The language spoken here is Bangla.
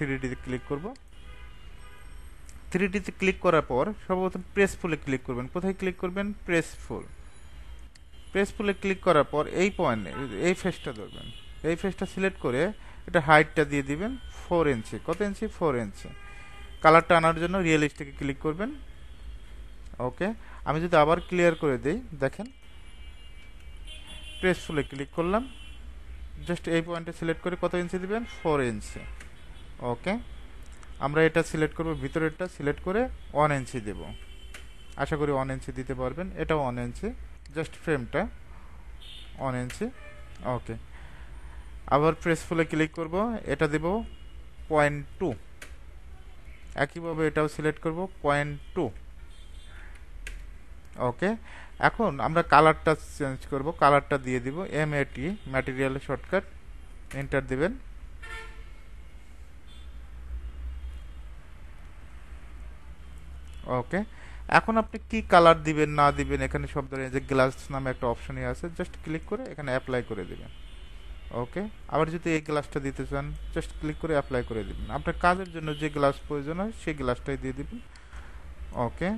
3D তে ক্লিক করব। 3D তে ক্লিক করার পর সর্বপ্রথম প্রেস ফুলে ক্লিক করবেন। কোথায় ক্লিক করবেন? প্রেস ফুল। প্রেস ফুলে ক্লিক করার পর এই পয়েন্টে এই ফেসটা ধরবেন। এই ফেসটা সিলেক্ট করে এটা হাইটটা দিয়ে দিবেন 4 ইঞ্চি। কত ইঞ্চি? 4 ইঞ্চি। কালারটা আনার জন্য রিয়েলিস্টিকে ক্লিক করবেন। ওকে, আমি যদি আবার ক্লিয়ার করে দেই, দেখেন প্রেস ফুলে ক্লিক করলাম, জাস্ট এই পয়েন্টে সিলেক্ট করে কত ইঞ্চি দিবেন? 4 ইঞ্চি। ওকে, আমরা এটা সিলেক্ট করব, ভিতরেরটা সিলেক্ট করে 1 ইঞ্চি দেব। আশা করি 1 ইঞ্চি দিতে পারবেন। এটাও 1 ইঞ্চি, জাস্ট ফ্রেমটা 1 ইঞ্চি। ওকে, আবার প্রেস ফুলে ক্লিক করব, এটা দেব 0.2। একইভাবে এটাও সিলেক্ট করব 0.2। ওকে, এখন আমরা কালারটা চেঞ্জ করব। কালারটা দিয়ে দিব MAT, ম্যাটেরিয়ালের শর্টকাট, এন্টার দিবেন। ওকে, এখন আপনি কি কালার দিবেন না দিবেন এখানে সব ধরনের, যে গ্লাস নামে একটা অপশনই আছে, জাস্ট ক্লিক করে এখানে অ্যাপ্লাই করে দিবেন। ওকে, আবার যদি এই গ্লাসটা দিতে চান, জাস্ট ক্লিক করে অ্যাপ্লাই করে দিবেন। আপনার কাজের জন্য যে গ্লাস প্রয়োজন হয় সেই গ্লাসটাই দিয়ে দিবেন। ওকে।